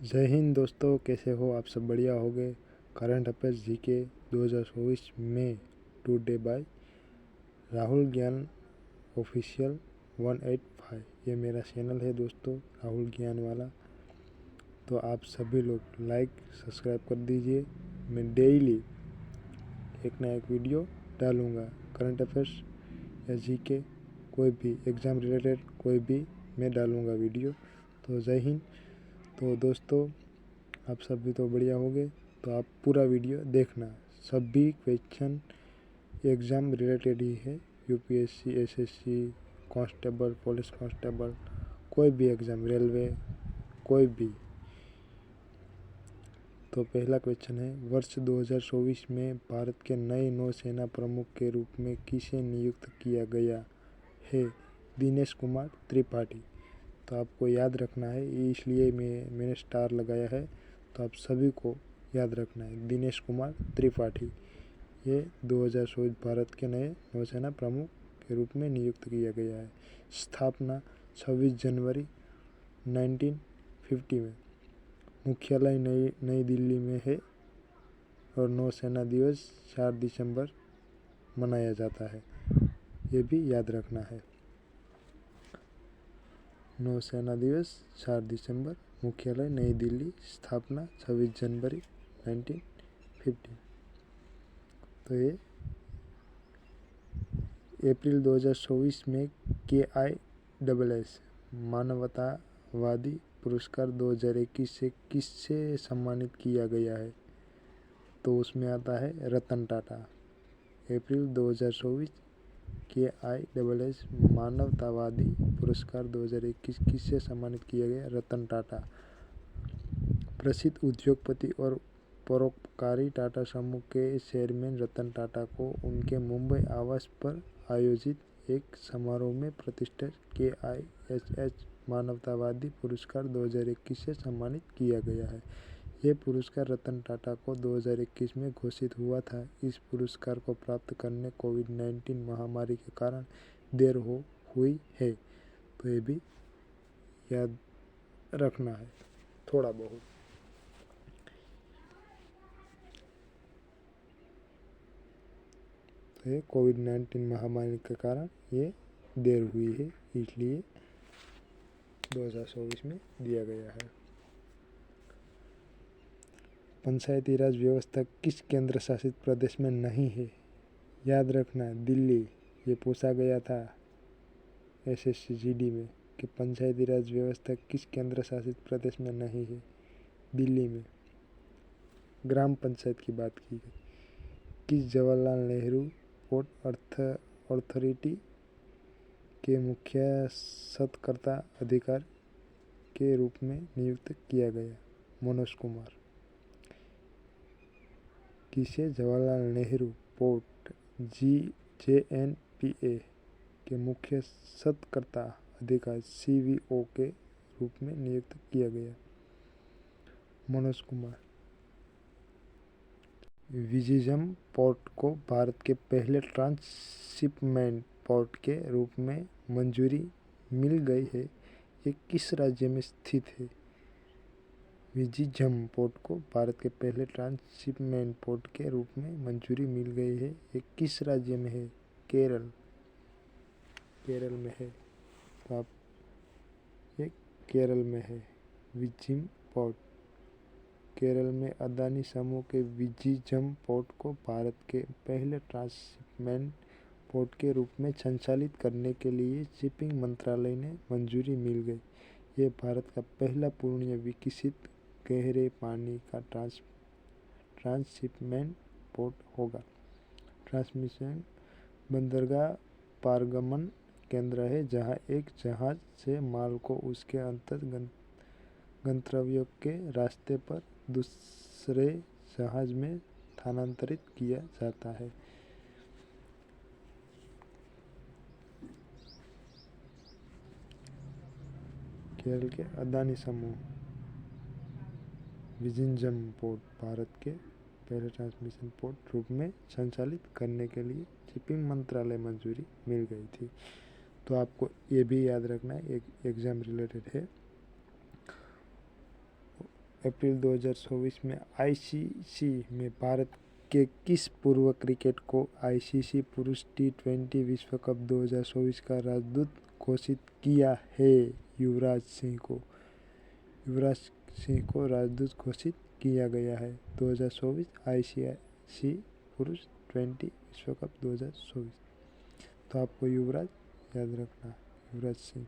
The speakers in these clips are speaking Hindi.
जय हिंद दोस्तों, कैसे हो आप सब? बढ़िया हो गए। करंट अफेयर्स जीके 2024 में टुडे बाय राहुल ज्ञान ऑफिशियल 185। ये मेरा चैनल है दोस्तों, राहुल ज्ञान वाला। तो आप सभी लोग लाइक सब्सक्राइब कर दीजिए। मैं डेली एक ना एक वीडियो डालूँगा, करंट अफेयर्स या जीके, कोई भी एग्ज़ाम रिलेटेड कोई भी मैं डालूँगा वीडियो। तो जय हिंद। तो दोस्तों, आप सभी तो बढ़िया हो गए, तो आप पूरा वीडियो देखना। सभी क्वेश्चन एग्ज़ाम रिलेटेड ही है, UPSC, SSC, constable, police constable, कोई भी एग्ज़ाम, रेलवे, कोई भी। तो पहला क्वेश्चन है, वर्ष 2024 में भारत के नए नौसेना प्रमुख के रूप में किसे नियुक्त किया गया है? दिनेश कुमार त्रिपाठी। तो आपको याद रखना है, इसलिए मैंने स्टार लगाया है। तो आप सभी को याद रखना है, दिनेश कुमार त्रिपाठी। ये 2024 भारत के नए नौसेना प्रमुख के रूप में नियुक्त किया गया है। स्थापना 26 जनवरी 1950 में। मुख्यालय नई दिल्ली में है और नौसेना दिवस 4 दिसंबर मनाया जाता है। ये भी याद रखना है, नौसेना दिवस 4 दिसंबर, मुख्यालय नई दिल्ली, स्थापना 26 जनवरी 1950। तो ये अप्रैल 2024 में KISS मानवतावादी पुरस्कार 2021 से किससे सम्मानित किया गया है? तो उसमें आता है रतन टाटा। अप्रैल 2024 KISS मानवतावादी पुरस्कार 2021 किससे सम्मानित किया गया? रतन टाटा। प्रसिद्ध उद्योगपति और परोपकारी टाटा समूह के चेयरमैन रतन टाटा को उनके मुंबई आवास पर आयोजित एक समारोह में प्रतिष्ठित KISS मानवतावादी पुरस्कार 2021 से सम्मानित किया गया है। यह पुरस्कार रतन टाटा को 2021 में घोषित हुआ था। इस पुरस्कार को प्राप्त करने कोविड-19 महामारी के कारण देर हुई है। तो ये भी याद रखना है थोड़ा बहुत। तो ये कोविड-19 महामारी के कारण ये देर हुई है, इसलिए 2024 में दिया गया है। पंचायती राज व्यवस्था किस केंद्र शासित प्रदेश में नहीं है? याद रखना, दिल्ली। ये पूछा गया था SSC GD में कि पंचायती राज व्यवस्था किस केंद्र शासित प्रदेश में नहीं है? दिल्ली में। ग्राम पंचायत की बात की गई। किस जवाहरलाल नेहरू पोर्ट अथॉरिटी के मुख्य सत्कर्ता अधिकारी के रूप में नियुक्त किया गया? मनोज कुमार। किसे जवाहरलाल नेहरू पोर्ट JNPA के मुख्य सत्कर्ता अधिकारी CVO के रूप में नियुक्त किया गया? मनोज कुमार। विजिजम पोर्ट को भारत के पहले ट्रांसशिपमेंट पोर्ट के रूप में मंजूरी मिल गई है। ये किस राज्य में स्थित है? विजिजम पोर्ट को भारत के पहले ट्रांसशिपमेंट पोर्ट के रूप में मंजूरी मिल गई है। ये किस राज्य में है? केरल। केरल में है। तो आप ये केरल में है विजिजम पोर्ट। केरल में अदानी समूह के विजिजम पोर्ट को भारत के पहले ट्रांसशिपमेंट पोर्ट के रूप में संचालित करने के लिए शिपिंग मंत्रालय ने मंजूरी मिल गई। ये भारत का पहला पूर्ण विकसित गहरे पानी का ट्रांसशिपमेंट पोर्ट होगा। ट्रांसमिशन बंदरगाह पारगमन केंद्र है, जहां एक जहाज से माल को उसके गंतव्य के रास्ते पर दूसरे जहाज में स्थानांतरित किया जाता है। केरल के अदानी समूह विजिजम पोर्ट भारत के पहले ट्रांसमिशन पोर्ट रूप में संचालित करने के लिए शिपिंग मंत्रालय मंजूरी मिल गई थी। तो आपको ये भी याद रखना है, एक एग्जाम रिलेटेड है। अप्रैल 2024 में आईसीसी में भारत के किस पूर्व क्रिकेट को आईसीसी पुरुष टी20 विश्व कप 2024 का राजदूत घोषित किया है? युवराज सिंह को राजदूत घोषित किया गया है। 2024 आईसीसी पुरुष 20 विश्व कप 2024। तो आपको युवराज याद रखना, युवराज सिंह।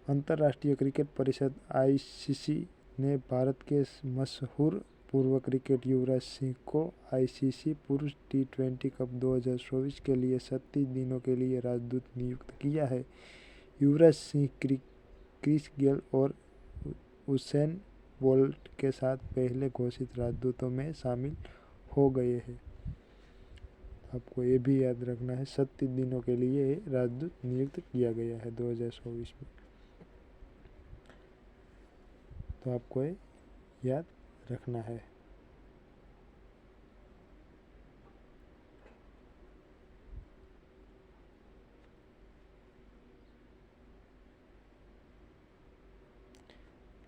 अंतर्राष्ट्रीय क्रिकेट परिषद आईसीसी ने भारत के मशहूर पूर्व क्रिकेटर युवराज सिंह को आईसीसी पुरुष टी20 कप 2024 के लिए 37 दिनों के लिए राजदूत नियुक्त किया है। युवराज सिंह क्रिस गेल और उसेन बोल्ट के साथ पहले घोषित राजदूतों में शामिल हो गए हैं। आपको ये भी याद रखना है, 37 दिनों के लिए राजदूत नियुक्त किया गया है 2024 में। तो आपको ये याद रखना है।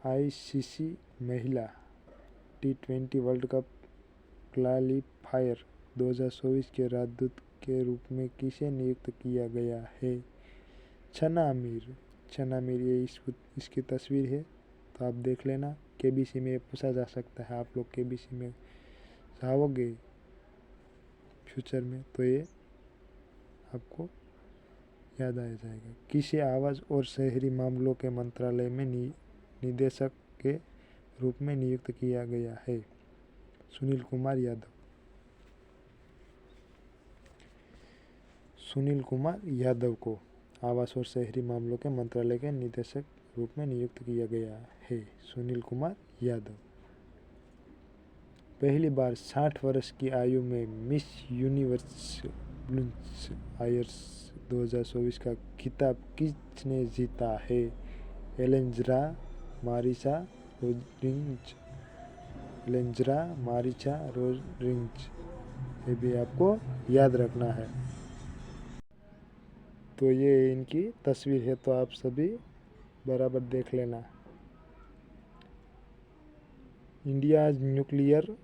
आईसीसी महिला टी20 वर्ल्ड कप क्वालिफायर 2024 के राजदूत के रूप में किसे नियुक्त किया गया है? छना मीर, ये इसकी तस्वीर है, तो आप देख लेना। केबीसी में पूछा जा सकता है, आप लोग केबीसी में जाओगे फ्यूचर में तो ये आपको याद आ जाएगा। किसे आवास और शहरी मामलों के मंत्रालय में निदेशक के रूप में नियुक्त किया गया है? सुनील कुमार यादव को आवास और शहरी मामलों के मंत्रालय के निदेशक रूप में नियुक्त किया गया है। सुनील कुमार यादव। पहली बार 60 वर्ष की आयु में मिस यूनिवर्स ब्यूनस आयर्स 2024 का खिताब किसने जीता है? एलेंद्रा मारिचा रोड्रिग्ज। ये भी आपको याद रखना है। तो ये इनकी तस्वीर है, तो आप सभी बराबर देख लेना। इंडिया न्यूक्लियर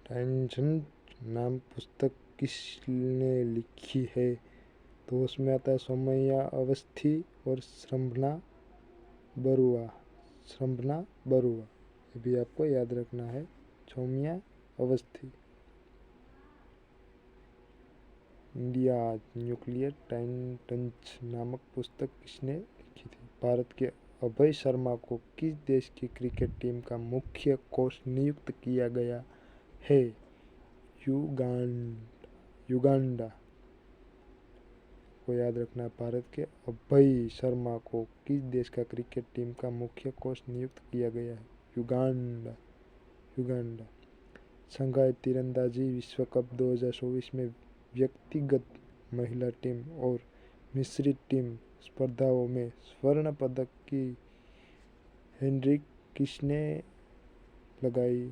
टाइजेंट नाम पुस्तक किसने लिखी है? तो उसमें आता है सौम्या अवस्थी और श्रंभना बरुआ। ये भी आपको याद रखना है, सौम्या अवस्थी। इंडिया न्यूक्लियर टाइजेंट नामक पुस्तक किसने लिखी थी? भारत के अभय शर्मा को किस देश की क्रिकेट टीम का मुख्य कोच नियुक्त किया गया है? युगांडा को याद रखना। भारत के अभय शर्मा को किस देश का क्रिकेट टीम का मुख्य कोच नियुक्त किया गया है? युगांडा। शंघाई तीरंदाजी विश्व कप 2024 में व्यक्तिगत महिला टीम और मिश्रित टीम स्पर्धाओं में स्वर्ण पदक की हैट्रिक किसने लगाई?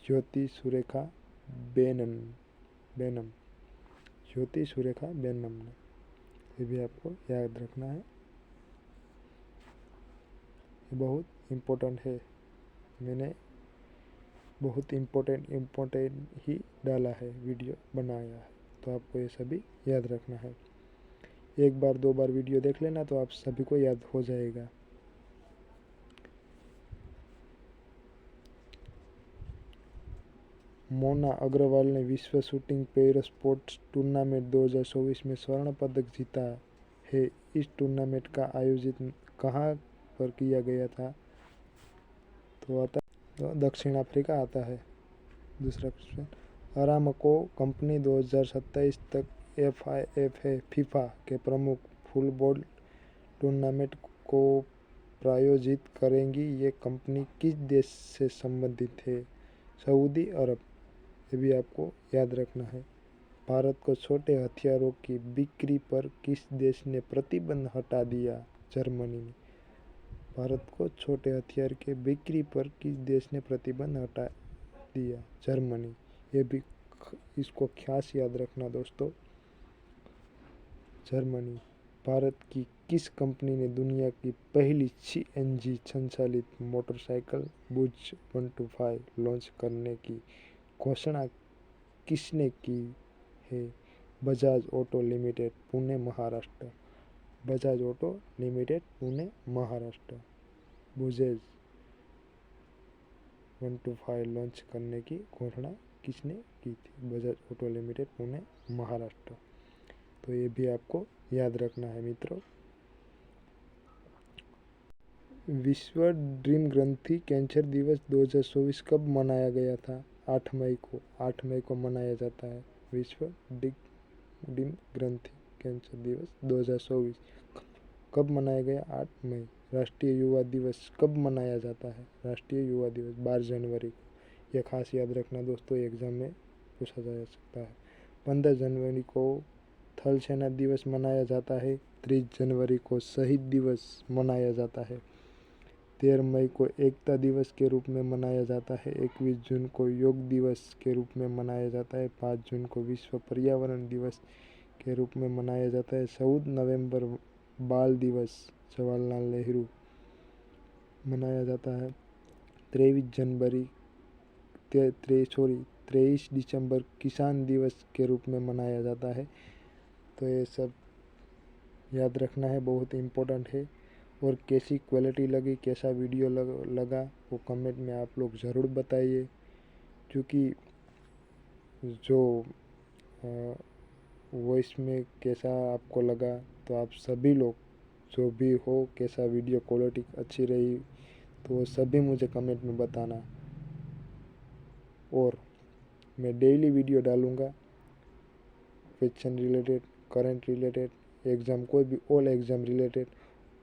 ज्योति सुरेखा बेनम ने। ये भी आपको याद रखना है, ये बहुत इम्पोर्टेंट है। मैंने बहुत इम्पोर्टेंट ही डाला है, वीडियो बनाया है, तो आपको ये सभी याद रखना है। एक बार 2 बार वीडियो देख लेना तो आप सभी को याद हो जाएगा। मोना अग्रवाल ने विश्व शूटिंग पैर स्पोर्ट्स टूर्नामेंट 2024 में स्वर्ण पदक जीता है। इस टूर्नामेंट का आयोजित कहाँ पर किया गया था? तो दक्षिण अफ्रीका आता है। दूसरा क्वेश्चन, अरामको कंपनी 2027 तक फीफा के प्रमुख फुटबॉल टूर्नामेंट को प्रायोजित करेंगी। ये कंपनी किस देश से संबंधित है? सऊदी अरब। ये भी आपको याद रखना है। भारत को छोटे हथियारों की बिक्री पर किस देश ने प्रतिबंध हटा दिया? जर्मनी ने। भारत को छोटे हथियार के बिक्री पर किस देश ने प्रतिबंध हटा दिया? जर्मनी। ये भी इसको खास याद रखना दोस्तों, जर्मनी। भारत की किस कंपनी ने दुनिया की पहली सीएनजी संचालित मोटरसाइकिल बुज 125 लॉन्च करने की घोषणा किसने की है? Bajaj auto limited, Pune Maharashtra. Bajaj auto limited, Pune Maharashtra. बुजेज 125 लॉन्च करने की घोषणा किसने की थी? Bajaj auto limited, Pune Maharashtra. तो ये भी आपको याद रखना है मित्रों। विश्व ड्रीम ग्रंथि कैंसर दिवस 2024 कब मनाया गया था? 8 मई को। 8 मई को मनाया जाता है विश्व ड्रीम ग्रंथि कैंसर दिवस 2024। कब मनाया गया? 8 मई। राष्ट्रीय युवा दिवस कब मनाया जाता है? राष्ट्रीय युवा दिवस 12 जनवरी को। यह खास याद रखना दोस्तों, एग्जाम में पूछा जा सकता है। 15 जनवरी को थल सेना दिवस मनाया जाता है। 30 जनवरी को शहीद दिवस मनाया जाता है। 13 मई को एकता दिवस के रूप में मनाया जाता है। 21 जून को योग दिवस के रूप में मनाया जाता है। 5 जून को विश्व पर्यावरण दिवस के रूप में मनाया जाता है। 14 नवंबर बाल दिवस जवाहरलाल नेहरू मनाया जाता है। 23 दिसंबर किसान दिवस के रूप में मनाया जाता है। तो ये सब याद रखना है, बहुत इम्पोर्टेंट है। और कैसी क्वालिटी लगी, कैसा वीडियो लगा वो कमेंट में आप लोग ज़रूर बताइए। क्योंकि जो वॉइस में कैसा आपको लगा, तो आप सभी लोग जो भी हो, कैसा वीडियो क्वालिटी अच्छी रही, तो वो सभी मुझे कमेंट में बताना। और मैं डेली वीडियो डालूँगा, question related, current related, exam, कोई भी ऑल एग्ज़ाम रिलेटेड,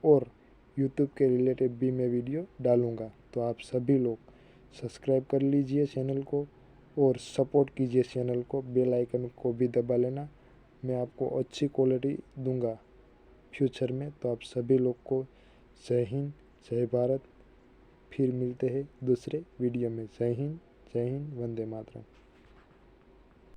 और यूट्यूब के रिलेटेड भी मैं वीडियो डालूँगा। तो आप सभी लोग सब्सक्राइब कर लीजिए चैनल को और सपोर्ट कीजिए चैनल को। बेल आइकन को भी दबा लेना, मैं आपको अच्छी क्वालिटी दूंगा फ्यूचर में। तो आप सभी लोग को जय हिंद, जय भारत। फिर मिलते हैं दूसरे वीडियो में। जय हिंद, जय हिंद, वंदे मातरम।